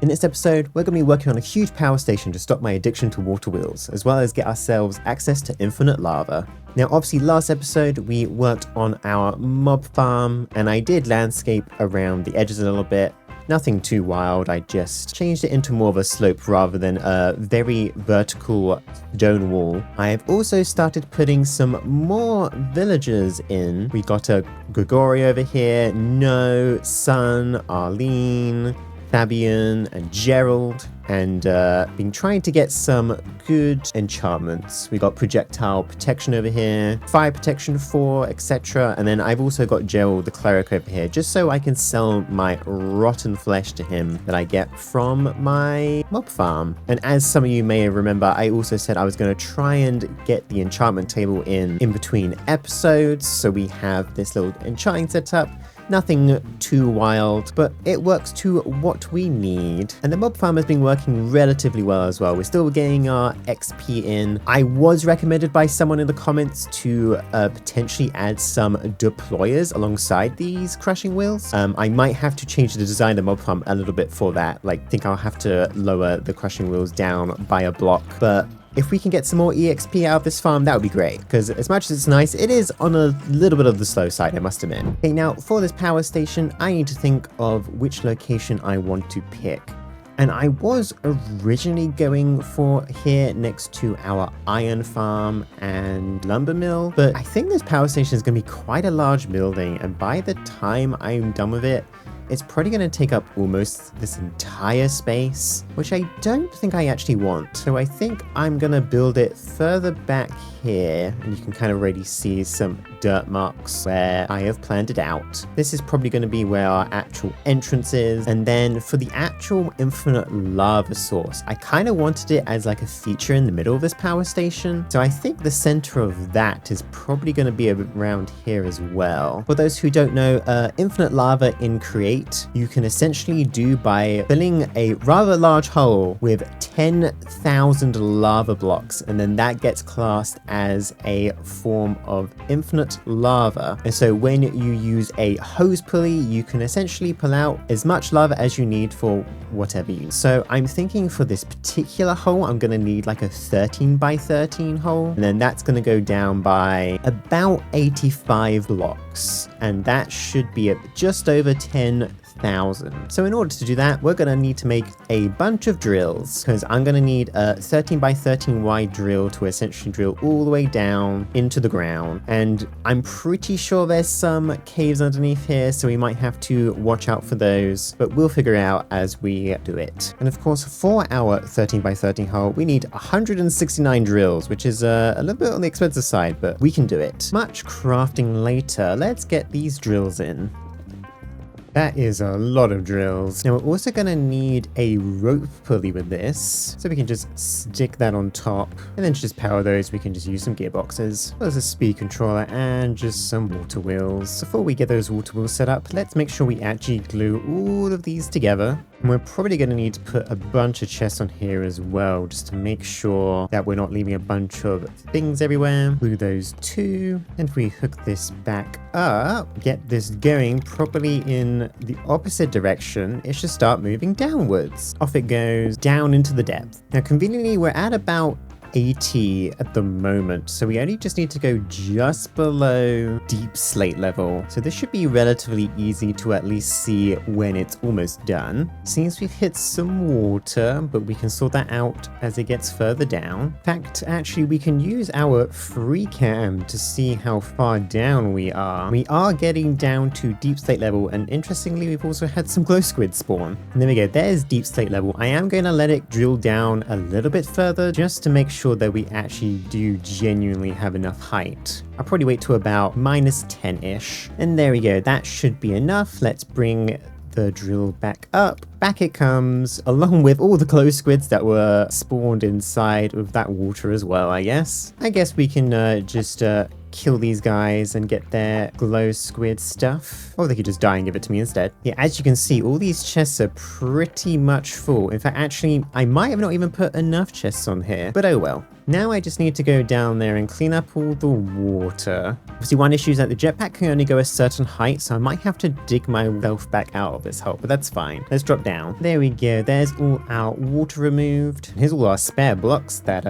In this episode, we're going to be working on a huge power station to stop my addiction to water wheels, as well as get ourselves access to infinite lava. Now obviously last episode we worked on our mob farm, and I did landscape around the edges a little bit. Nothing too wild, I just changed it into more of a slope rather than a very vertical stone wall. I have also started putting some more villagers in. We got a Gregory over here, No, Sun, Arlene, Fabian and Gerald, and been trying to get some good enchantments. We got projectile protection over here, fire protection 4, etc. And then I've also got Gerald the cleric over here, just so I can sell my rotten flesh to him that I get from my mob farm. And as some of you may remember, I also said I was going to try and get the enchantment table in between episodes, so we have this little enchanting setup. Nothing too wild, but it works to what we need. And the mob farm has been working relatively well as well. We're still getting our XP in. I was recommended by someone in the comments to potentially add some deployers alongside these crushing wheels. I might have to change the design of the mob farm a little bit for that. Like, I think I'll have to lower the crushing wheels down by a block, but if we can get some more EXP out of this farm, that would be great, because as much as it's nice, it is on a little bit of the slow side, I must admit. Okay, now for this power station, I need to think of which location I want to pick. And I was originally going for here next to our iron farm and lumber mill, but I think this power station is going to be quite a large building, and by the time I'm done with it, it's probably going to take up almost this entire space, which I don't think I actually want. So I think I'm going to build it further back here, and you can kind of already see some dirt marks where I have planned it out. This is probably going to be where our actual entrance is. And then for the actual infinite lava source, I kind of wanted it as like a feature in the middle of this power station. So I think the center of that is probably going to be around here as well. For those who don't know, infinite lava in Create, you can essentially do by filling a rather large hole with 10,000 lava blocks, and then that gets classed as a form of infinite lava. And so when you use a hose pulley, you can essentially pull out as much lava as you need for whatever you need. So I'm thinking for this particular hole, I'm going to need like a 13 by 13 hole, and then that's going to go down by about 85 blocks, and that should be at just over 10,000. So in order to do that, we're going to need to make a bunch of drills, because I'm going to need a 13 by 13 wide drill to essentially drill all the way down into the ground. And I'm pretty sure there's some caves underneath here, so we might have to watch out for those, but we'll figure it out as we do it. And of course, for our 13 by 13 hole, we need 169 drills, which is a little bit on the expensive side, but we can do it. Much crafting later. Let's get these drills in. That is a lot of drills. Now we're also going to need a rope pulley with this, so we can just stick that on top, and then to just power those, we can just use some gearboxes. There's a speed controller and just some water wheels. Before we get those water wheels set up, let's make sure we actually glue all of these together. And we're probably going to need to put a bunch of chests on here as well, just to make sure that we're not leaving a bunch of things everywhere. Glue those two, and if we hook this back up, get this going properly in the opposite direction, it should start moving downwards. Off it goes, down into the depth. Now conveniently, we're at about 80 at the moment, so we only just need to go just below deep slate level. So this should be relatively easy to at least see when it's almost done. Seems we've hit some water, but we can sort that out as it gets further down. In fact, actually we can use our free cam to see how far down we are. We are getting down to deep slate level, and interestingly we've also had some glow squid spawn. And there we go, there's deep slate level. I am going to let it drill down a little bit further just to make sure that we actually do genuinely have enough height. I'll probably wait to about minus 10-ish. And there we go, that should be enough. Let's bring the drill back up. Back it comes, along with all the glow squids that were spawned inside of that water as well, I guess. I guess we can just kill these guys and get their glow squid stuff. Or they could just die and give it to me instead. Yeah, as you can see, all these chests are pretty much full. In fact, actually, I might have not even put enough chests on here, but oh well. Now I just need to go down there and clean up all the water. Obviously one issue is that the jetpack can only go a certain height, so I might have to dig myself back out of this hole, but that's fine. Let's drop down. There we go. There's all our water removed. Here's all our spare blocks that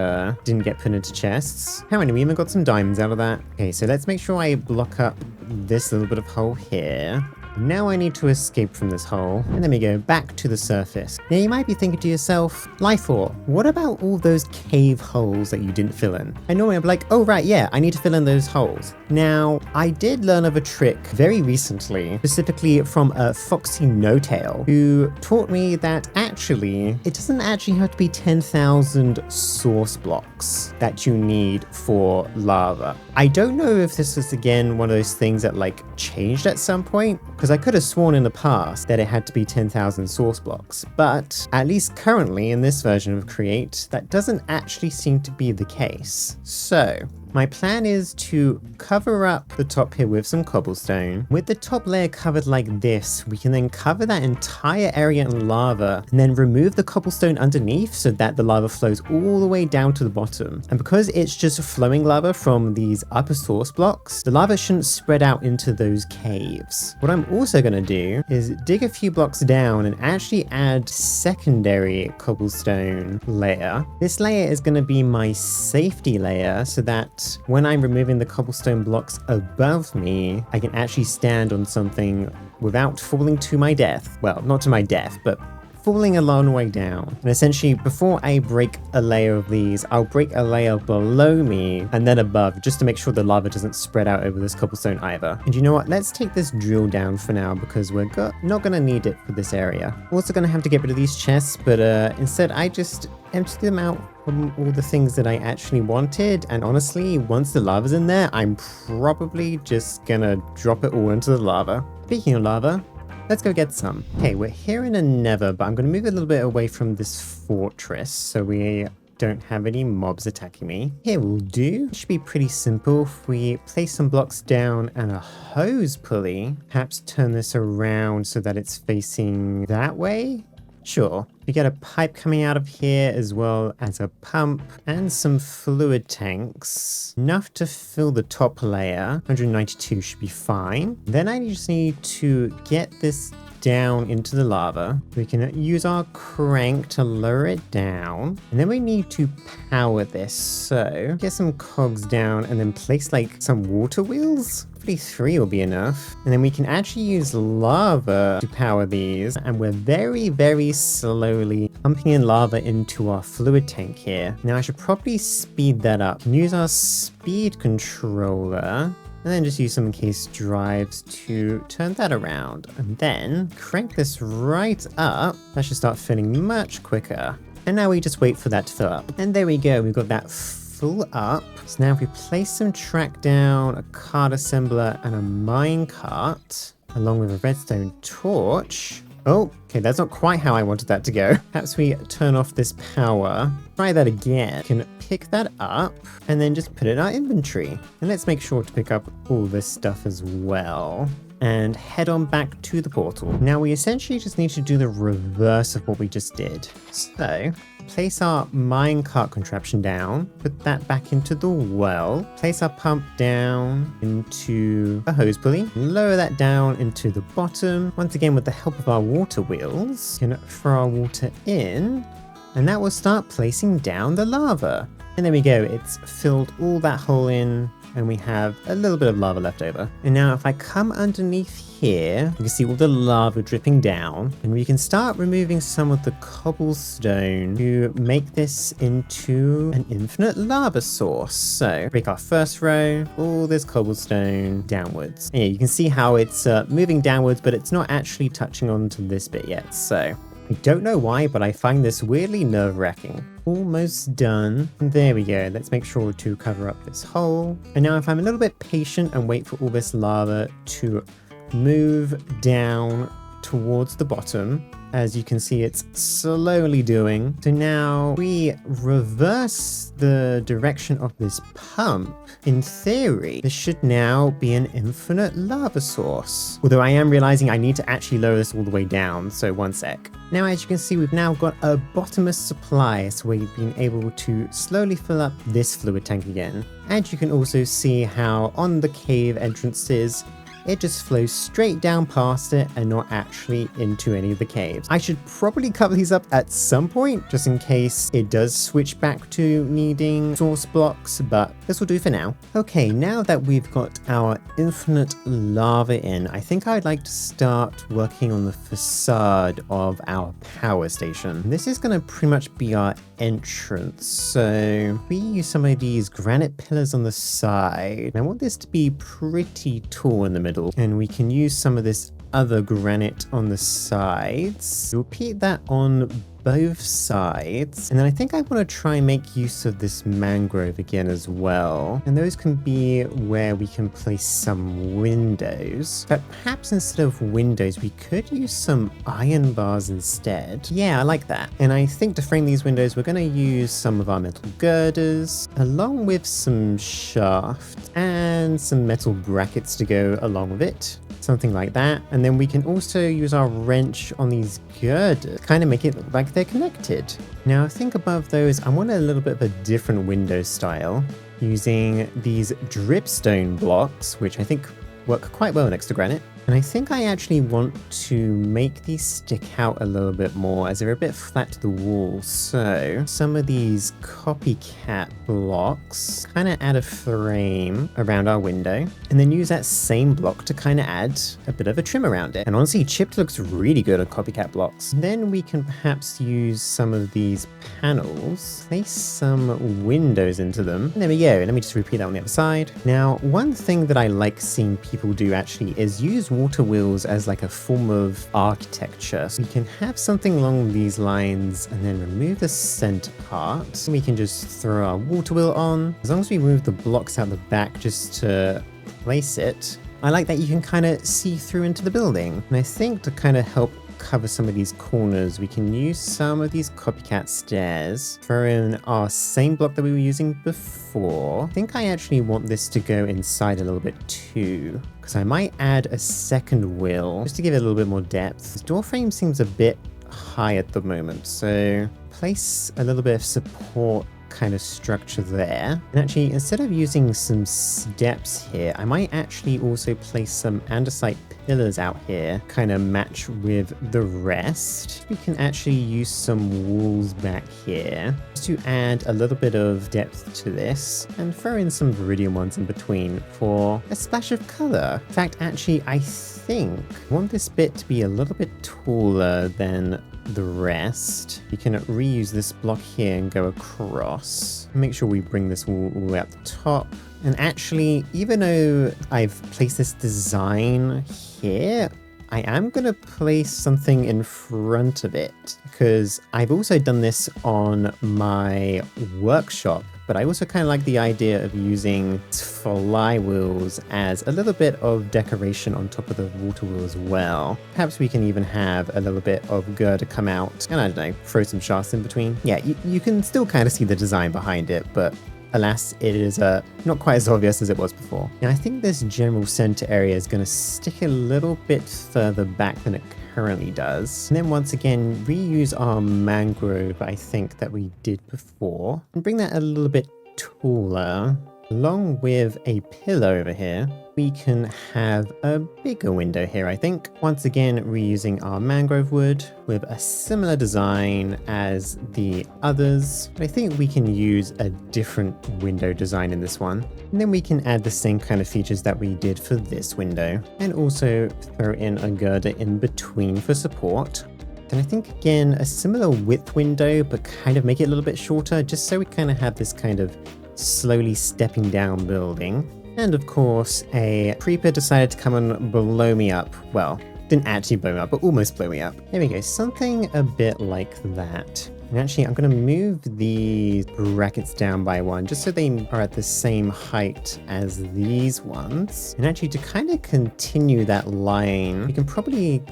didn't get put into chests. How many? We even got some diamonds out of that. Okay, so let's make sure I block up this little bit of hole here. Now I need to escape from this hole, and then we go back to the surface. Now you might be thinking to yourself, Life4, what about all those cave holes that you didn't fill in? And normally I'm like, oh right, yeah, I need to fill in those holes. Now, I did learn of a trick very recently, specifically from a Foxy No-Tail, who taught me that actually, it doesn't actually have to be 10,000 source blocks that you need for lava. I don't know if this is again one of those things that like changed at some point, because I could have sworn in the past that it had to be 10,000 source blocks, but at least currently in this version of Create, that doesn't actually seem to be the case. So my plan is to cover up the top here with some cobblestone. With the top layer covered like this, we can then cover that entire area in lava and then remove the cobblestone underneath so that the lava flows all the way down to the bottom. And because it's just flowing lava from these upper source blocks, the lava shouldn't spread out into those caves. What I'm also going to do is dig a few blocks down and actually add secondary cobblestone layer. This layer is going to be my safety layer so that when I'm removing the cobblestone blocks above me, I can actually stand on something without falling to my death. Well, not to my death, but falling a long way down. And essentially, before I break a layer of these, I'll break a layer below me and then above, just to make sure the lava doesn't spread out over this cobblestone either. And you know what? Let's take this drill down for now because we're not going to need it for this area. We're also going to have to get rid of these chests, but instead I just empty them out from all the things that I actually wanted. And honestly, once the lava's in there, I'm probably just gonna drop it all into the lava. Speaking of lava, let's go get some. Okay, we're here in a nether, but I'm gonna move a little bit away from this fortress so we don't have any mobs attacking me. Here will do. It should be pretty simple. If we place some blocks down and a hose pulley, perhaps turn this around so that it's facing that way. Sure. We get a pipe coming out of here as well as a pump and some fluid tanks. Enough to fill the top layer. 192 should be fine. Then I just need to get this down into the lava. We can use our crank to lower it down. And then we need to power this. So get some cogs down and then place like some water wheels. Hopefully 3 will be enough. And then we can actually use lava to power these. And we're very, very slowly pumping in lava into our fluid tank here. Now I should probably speed that up. Use our speed controller. And then just use some case drives to turn that around. And then crank this right up. That should start filling much quicker. And now we just wait for that to fill up. And there we go. We've got that full up. So now if we place some track down, a cart assembler, and a mine cart, along with a redstone torch. Oh, okay, that's not quite how I wanted that to go. Perhaps we turn off this power. Try that again. We can pick that up and then just put it in our inventory. And let's make sure to pick up all this stuff as well. And head on back to the portal. Now we essentially just need to do the reverse of what we just did. So place our minecart contraption down, put that back into the well, place our pump down into a hose pulley, lower that down into the bottom. Once again, with the help of our water wheels, we can throw our water in, and that will start placing down the lava. And there we go, it's filled all that hole in, and we have a little bit of lava left over. And now if I come underneath here, you can see all the lava dripping down, and we can start removing some of the cobblestone to make this into an infinite lava source. So break our first row, all this cobblestone downwards. And yeah, you can see how it's moving downwards, but it's not actually touching onto this bit yet. So I don't know why, but I find this weirdly nerve-wracking. Almost done. There we go. Let's make sure to cover up this hole. And now if I'm a little bit patient and wait for all this lava to move down towards the bottom, as you can see, it's slowly doing. So now we reverse the direction of this pump. In theory, this should now be an infinite lava source. Although I am realizing I need to actually lower this all the way down, so one sec. Now, as you can see, we've now got a bottomless supply, so we've been able to slowly fill up this fluid tank again. And you can also see how on the cave entrances, it just flows straight down past it and not actually into any of the caves. I should probably cover these up at some point, just in case it does switch back to needing source blocks, but this will do for now. Okay, now that we've got our infinite lava in, I think I'd like to start working on the facade of our power station. This is going to pretty much be our entrance, so we use some of these granite pillars on the side. I want this to be pretty tall in the middle, and we can use some of this other granite on the sides. Repeat that on both sides, and then I think I want to try and make use of this mangrove again as well, and those can be where we can place some windows. But perhaps instead of windows we could use some iron bars instead. Yeah, I like that. And I think to frame these windows we're going to use some of our metal girders along with some shaft and some metal brackets to go along with it. Something like that. And then we can also use our wrench on these girders, kind of make it look like they're connected. Now I think above those I want a little bit of a different window style, using these dripstone blocks, which I think work quite well next to granite. And I think I actually want to make these stick out a little bit more as they're a bit flat to the wall. So some of these copycat blocks kind of add a frame around our window, and then use that same block to kind of add a bit of a trim around it. And honestly, chipped looks really good on copycat blocks. Then we can perhaps use some of these panels, place some windows into them. And there we go. Let me just repeat that on the other side. Now, one thing that I like seeing people do actually is use water wheels as like a form of architecture. So we can have something along these lines and then remove the center part. We can just throw our water wheel on. As long as we remove the blocks out the back just to place it, I like that you can kind of see through into the building. And I think to kind of help cover some of these corners, we can use some of these copycat stairs, throw in our same block that we were using before. I think I actually want this to go inside a little bit too, because I might add a second wheel just to give it a little bit more depth. This door frame seems a bit high at the moment, so place a little bit of support kind of structure there. And actually, instead of using some steps here, I might actually also place some andesite pillars out here, kind of match with the rest. We can actually use some walls back here just to add a little bit of depth to this, and throw in some viridian ones in between for a splash of color. In fact, actually, I think I want this bit to be a little bit taller than the rest. You can reuse this block here and go across. Make sure we bring this all the way up the top. And actually, even though I've placed this design here, I am going to place something in front of it, because I've also done this on my workshop, but I also kind of like the idea of using flywheels as a little bit of decoration on top of the water wheel as well. Perhaps we can even have a little bit of girder come out, and I don't know, throw some shafts in between. Yeah, you can still kind of see the design behind it, but alas, it is not quite as obvious as it was before. Now, I think this general center area is going to stick a little bit further back than it currently does. And then once again, reuse our mangrove, I think, that we did before, and bring that a little bit taller. Along with a pillar over here, we can have a bigger window here, I think. Once again, reusing our mangrove wood with a similar design as the others. But I think we can use a different window design in this one. And then we can add the same kind of features that we did for this window, and also throw in a girder in between for support. And I think, again, a similar width window, but kind of make it a little bit shorter, just so we kind of have this kind of slowly stepping down building. And of course, a creeper decided to come and blow me up. Well, didn't actually blow me up, but almost blow me up. There we go, something a bit like that. And actually, I'm going to move these brackets down by one, just so they are at the same height as these ones. And actually, to kind of continue that line, you can probably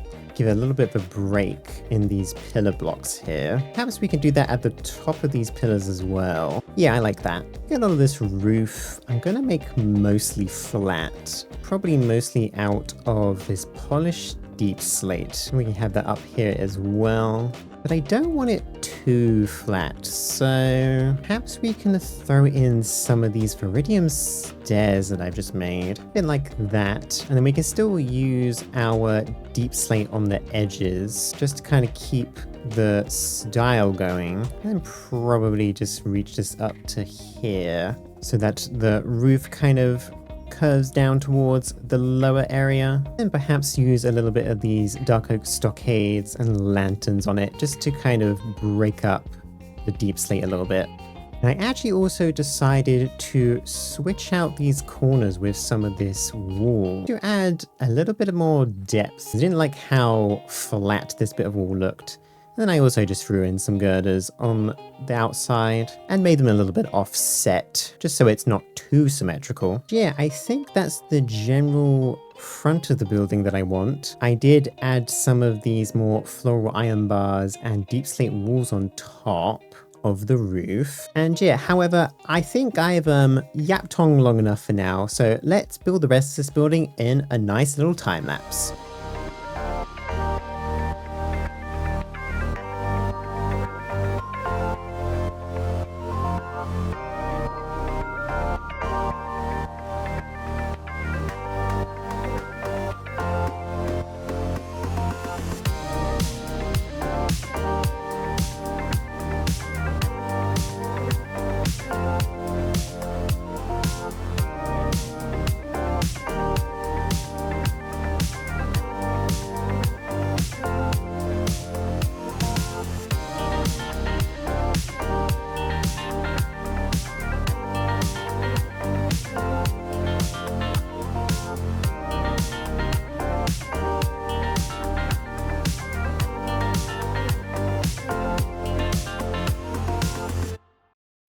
give it a little bit of a break in these pillar blocks here. Perhaps we can do that at the top of these pillars as well. Yeah, I like that. Get all of this roof. I'm gonna make mostly flat, probably mostly out of this polished deep slate. We can have that up here as well, but I don't want it too flat, so perhaps we can throw in some of these Viridium stairs that I've just made, a bit like that, and then we can still use our deep slate on the edges just to kind of keep the style going, and probably just reach this up to here so that the roof kind of curves down towards the lower area, and perhaps use a little bit of these dark oak stockades and lanterns on it just to kind of break up the deep slate a little bit. And I actually also decided to switch out these corners with some of this wall to add a little bit more depth. I didn't like how flat this bit of wall looked. And then I also just threw in some girders on the outside and made them a little bit offset, just so it's not too symmetrical. Yeah, I think that's the general front of the building that I want. I did add some of these more floral iron bars and deep slate walls on top of the roof. And yeah, however, I think I've yapped on long enough for now, so let's build the rest of this building in a nice little time lapse.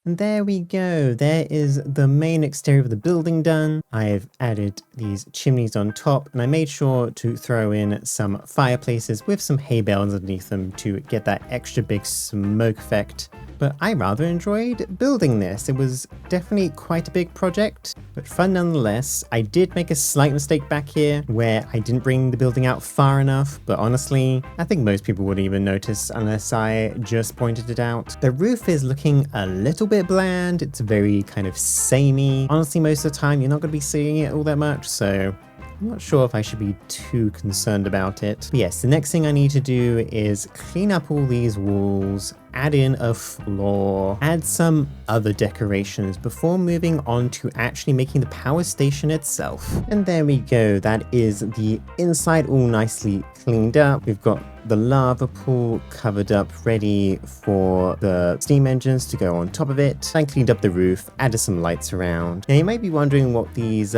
And there we go, there is the main exterior of the building done. I've added these chimneys on top, and I made sure to throw in some fireplaces with some hay bales underneath them to get that extra big smoke effect. But I rather enjoyed building this. It was definitely quite a big project, but fun nonetheless. I did make a slight mistake back here where I didn't bring the building out far enough, but honestly, I think most people wouldn't even notice unless I just pointed it out. The roof is looking a little bit bland. It's very kind of samey. Honestly, most of the time, you're not going to be seeing it all that much, so I'm not sure if I should be too concerned about it. But yes, the next thing I need to do is clean up all these walls, add in a floor, add some other decorations before moving on to actually making the power station itself. And there we go, that is the inside all nicely cleaned up. We've got the lava pool covered up, ready for the steam engines to go on top of it. I cleaned up the roof, added some lights around. Now you might be wondering what these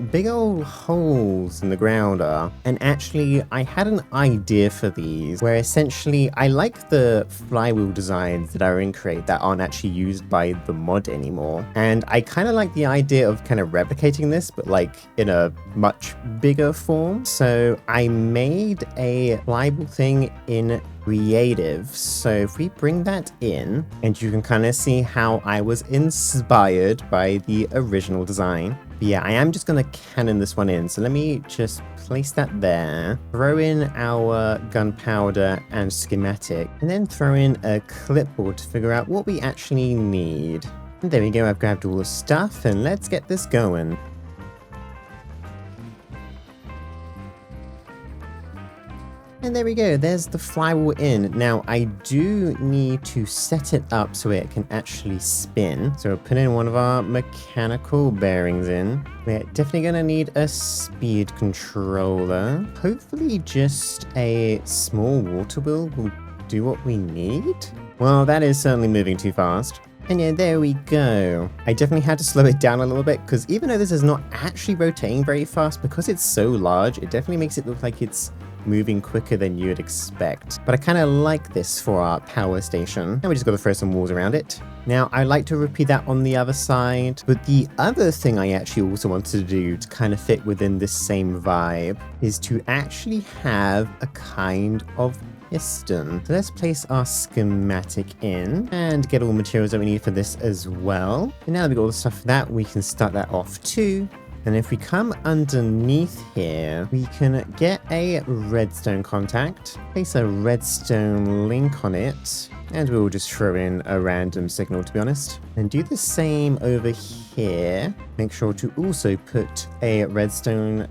big old holes in the ground are. And actually, I had an idea for these, where essentially I like the flywheel designs that are in Create that aren't actually used by the mod anymore. And I kind of like the idea of kind of replicating this, but like in a much bigger form. So I made a flywheel thing in creative. So if we bring that in, and you can kind of see how I was inspired by the original design. But yeah, I am just going to cannon this one in. So let me just place that there, throw in our gunpowder and schematic, and then throw in a clipboard to figure out what we actually need. And there we go, I've grabbed all the stuff, and let's get this going. And there we go, there's the flywheel in. Now I do need to set it up so it can actually spin. So we'll put in one of our mechanical bearings in. We're definitely gonna need a speed controller. Hopefully just a small water wheel will do what we need. Well, that is certainly moving too fast. And yeah, there we go. I definitely had to slow it down a little bit because even though this is not actually rotating very fast, because it's so large, it definitely makes it look like it's moving quicker than you'd expect. But I kind of like this for our power station. Now we just got to throw some walls around it. Now, I like to repeat that on the other side, but the other thing I actually also wanted to do to kind of fit within this same vibe is to actually have a kind of piston. So let's place our schematic in and get all the materials that we need for this as well. And now that we've got all the stuff for that, we can start that off too. And if we come underneath here, we can get a redstone contact, place a redstone link on it, and we'll just throw in a random signal, to be honest. And do the same over here. Make sure to also put a redstone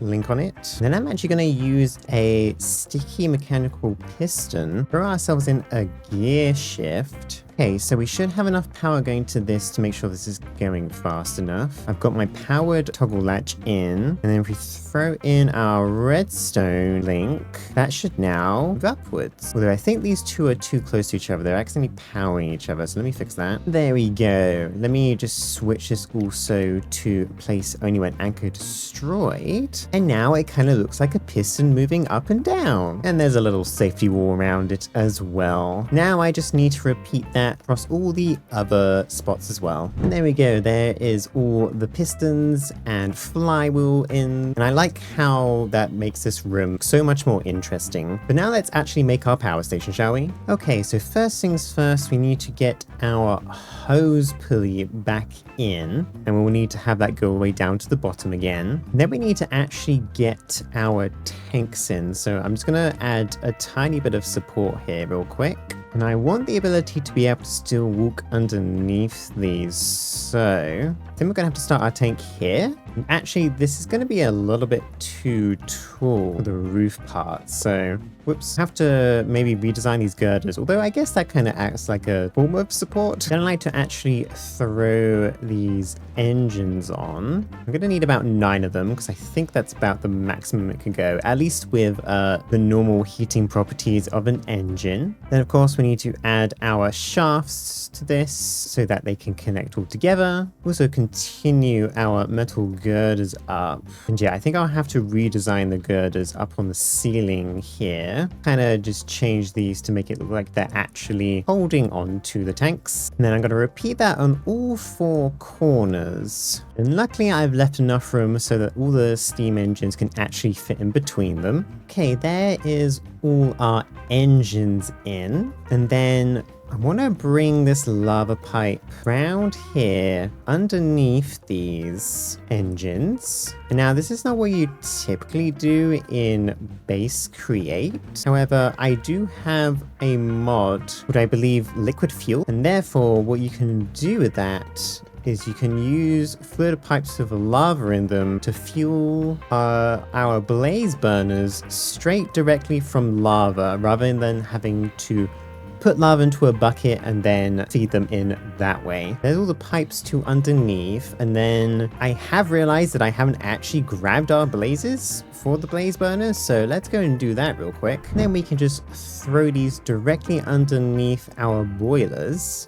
link on it. Then I'm actually going to use a sticky mechanical piston, throw ourselves in a gear shift. Okay, so we should have enough power going to this to make sure this is going fast enough. I've got my powered toggle latch in, and then if we throw in our redstone link, that should now move upwards. Although I think these two are too close to each other. They're accidentally powering each other, so let me fix that. There we go. Let me just switch this also to place only when anchor destroyed. And now it kind of looks like a piston moving up and down. And there's a little safety wall around it as well. Now I just need to repeat that across all the other spots as well. And there we go. There is all the pistons and flywheel in. And I like how that makes this room so much more interesting. But now let's actually make our power station, shall we? Okay, so first things first, we need to get our hose pulley back in. And we'll need to have that go all the way down to the bottom again. And then we need to actually get our tanks in. So I'm just going to add a tiny bit of support here real quick. And I want the ability to be able to still walk underneath these. So then we're going to have to start our tank here. And actually, this is going to be a little bit too tall for the roof part. So, whoops, have to maybe redesign these girders. Although I guess that kind of acts like a form of support. I'm going to like to actually throw these engines on. I'm going to need about 9 of them because I think that's about the maximum it can go, at least with the normal heating properties of an engine. Then, of course, we need to add our shafts to this so that they can connect all together. Also continue our metal girders up. And yeah, I think I'll have to redesign the girders up on the ceiling here. Kind of just change these to make it look like they're actually holding on to the tanks. And then I'm going to repeat that on all 4 corners. And luckily I've left enough room so that all the steam engines can actually fit in between them. Okay, there is all our engines in. And then I want to bring this lava pipe around here underneath these engines. And now this is not what you typically do in base create. However, I do have a mod, what I believe liquid fuel. And therefore what you can do with that is you can use fluid pipes with lava in them to fuel our blaze burners straight directly from lava rather than having to put lava into a bucket and then feed them in that way. There's all the pipes to underneath, and then I have realized that I haven't actually grabbed our blazes for the blaze burners, so let's go and do that real quick. And then we can just throw these directly underneath our boilers.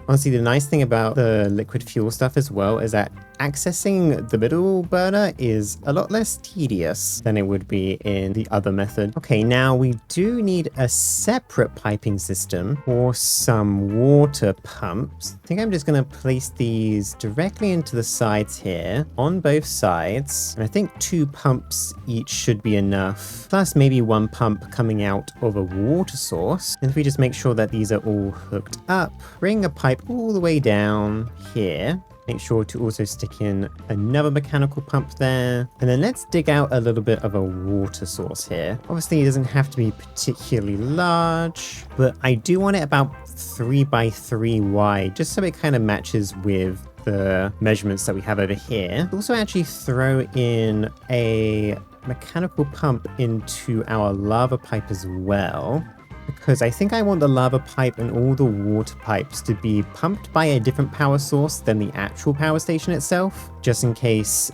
Honestly, the nice thing about the liquid fuel stuff as well is that accessing the middle burner is a lot less tedious than it would be in the other method. Okay, now we do need a separate piping system for some water pumps. I think I'm just going to place these directly into the sides here on both sides. And I think 2 pumps each should be enough. Plus maybe 1 pump coming out of a water source. And if we just make sure that these are all hooked up, bring a pipe all the way down here. Make sure to also stick in another mechanical pump there. And then let's dig out a little bit of a water source here. Obviously, it doesn't have to be particularly large, but I do want it about 3 by 3 wide, just so it kind of matches with the measurements that we have over here. Also actually throw in a mechanical pump into our lava pipe as well, to because I think I want the lava pipe and all the water pipes to be pumped by a different power source than the actual power station itself, just in case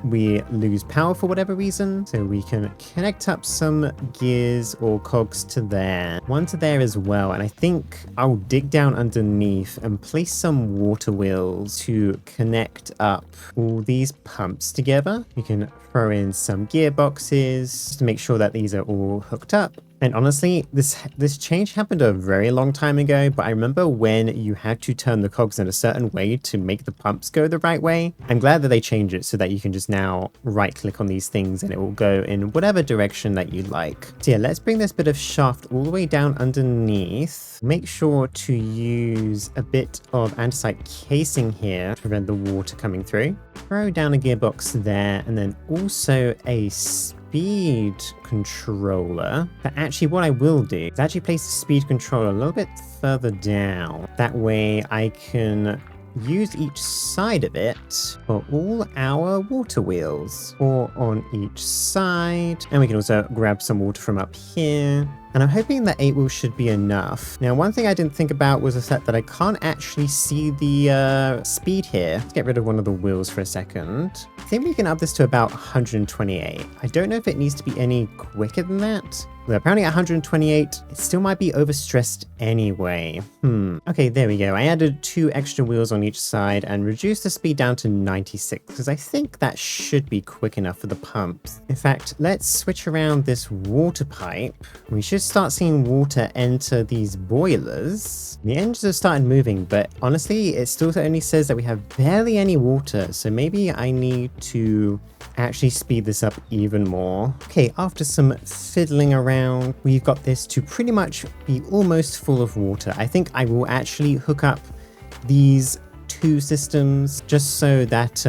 we lose power for whatever reason. So we can connect up some gears or cogs to there, one to there as well. And I think I'll dig down underneath and place some water wheels to connect up all these pumps together. You can throw in some gearboxes just to make sure that these are all hooked up. And honestly, this change happened a very long time ago, but I remember when you had to turn the cogs in a certain way to make the pumps go the right way. I'm glad that they changed it so that you can just now right click on these things and it will go in whatever direction that you like. So yeah, let's bring this bit of shaft all the way down underneath. Make sure to use a bit of andesite casing here to prevent the water coming through. Throw down a gearbox there, and then also a speed controller. But actually what I will do is actually place the speed controller a little bit further down. That way I can use each side of it for all our water wheels, or on each side. And we can also grab some water from up here. And I'm hoping that 8 wheels should be enough. Now, one thing I didn't think about was the fact that I can't actually see the speed here. Let's get rid of one of the wheels for a second. I think we can up this to about 128. I don't know if it needs to be any quicker than that. But apparently at 128, it still might be overstressed anyway. Okay, there we go. I added 2 extra wheels on each side and reduced the speed down to 96, because I think that should be quick enough for the pumps. In fact, let's switch around this water pipe. We should start seeing water enter these boilers. The engines have started moving, but honestly, it still only says that we have barely any water, so maybe I need to actually speed this up even more. Okay, after some fiddling around, we've got this to pretty much be almost full of water. I think I will actually hook up these 2 systems just so that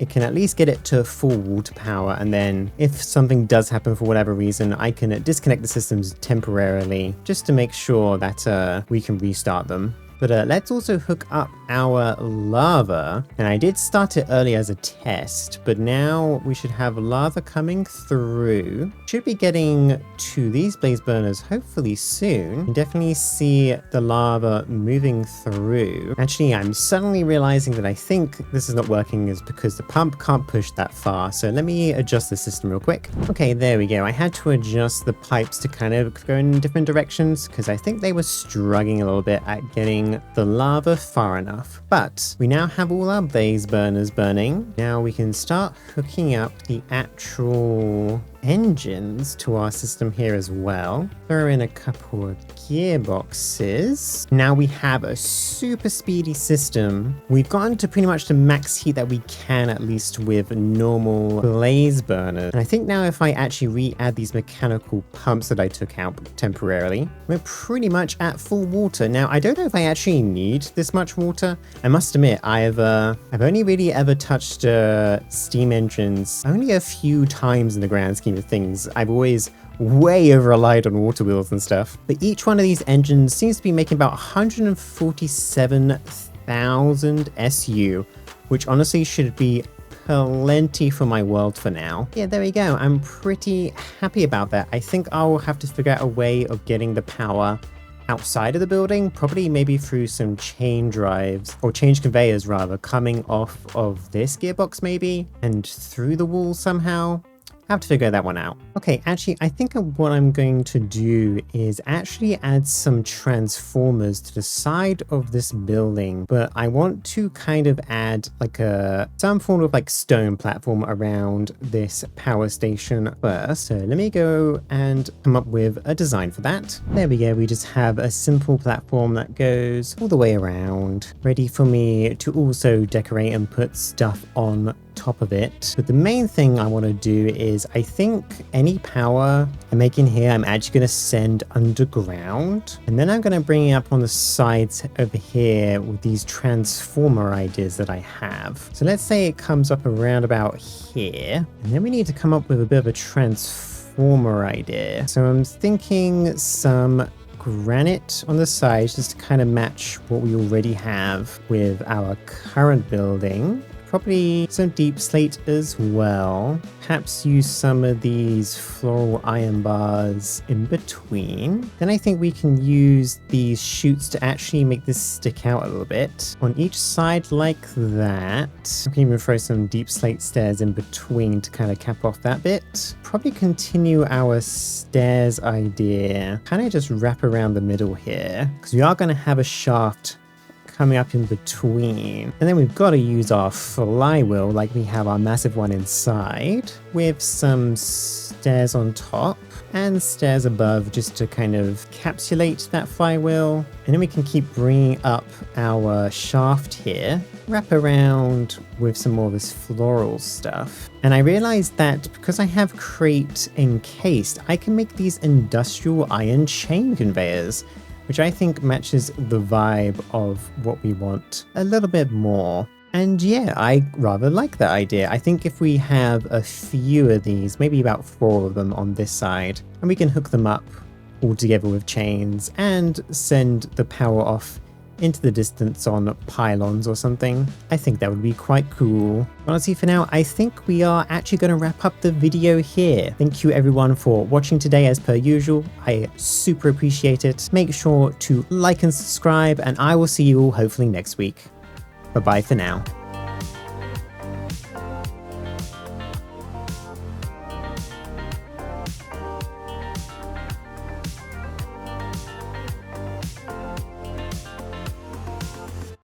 it can at least get it to full water power, and then if something does happen for whatever reason, I can disconnect the systems temporarily just to make sure that we can restart them. But let's also hook up our lava. And I did start it early as a test, but now we should have lava coming through. Should be getting to these blaze burners hopefully soon. You can definitely see the lava moving through. Actually, I'm suddenly realizing that I think this is not working is because the pump can't push that far. So let me adjust the system real quick. Okay, there we go. I had to adjust the pipes to kind of go in different directions because I think they were struggling a little bit at getting the lava far enough. But we now have all our blaze burners burning. Now we can start hooking up the actual engines to our system here as well. Throw in a couple of gearboxes. Now we have a super speedy system. We've gotten to pretty much the max heat that we can, at least with normal blaze burners. And I think now if I actually re-add these mechanical pumps that I took out temporarily, we're pretty much at full water. Now I don't know if I actually need this much water. I must admit, I've only really ever touched steam engines only a few times in the grand scheme of things. I've always way over relied on water wheels and stuff. But each one of these engines seems to be making about 147,000 SU, which honestly should be plenty for my world for now. Yeah, there we go. I'm pretty happy about that. I think I'll have to figure out a way of getting the power outside of the building, probably maybe through some chain drives, or change conveyors rather, coming off of this gearbox maybe, and through the wall somehow. I have to figure that one out. Okay, actually, I think what I'm going to do is actually add some transformers to the side of this building, but I want to kind of add like some form of like stone platform around this power station first. So let me go and come up with a design for that. There we go. We just have a simple platform that goes all the way around, ready for me to also decorate and put stuff on top of it. But the main thing I want to do is I think any power I'm making here, I'm actually going to send underground, and then I'm going to bring it up on the sides over here with these transformer ideas that I have. So let's say it comes up around about here, and then we need to come up with a bit of a transformer idea. So I'm thinking some granite on the sides just to kind of match what we already have with our current building. probably some deep slate as well. Perhaps use some of these floral iron bars in between. Then I think we can use these chutes to actually make this stick out a little bit on each side like that. We can even throw some deep slate stairs in between to kind of cap off that bit. Probably continue our stairs idea, kind of just wrap around the middle here, because we are going to have a shaft coming up in between. And then we've got to use our flywheel like we have our massive one inside, with some stairs on top and stairs above just to kind of encapsulate that flywheel. And then we can keep bringing up our shaft here, wrap around with some more of this floral stuff. And I realized that because I have crate encased, I can make these industrial iron chain conveyors, which I think matches the vibe of what we want a little bit more. And yeah, I rather like that idea. I think if we have a few of these, maybe about 4 of them on this side, and we can hook them up all together with chains and send the power off into the distance on pylons or something, I think that would be quite cool. Honestly, for now, I think we are actually going to wrap up the video here. Thank you everyone for watching today as per usual. I super appreciate it. Make sure to like and subscribe, and I will see you all hopefully next week. Bye bye for now.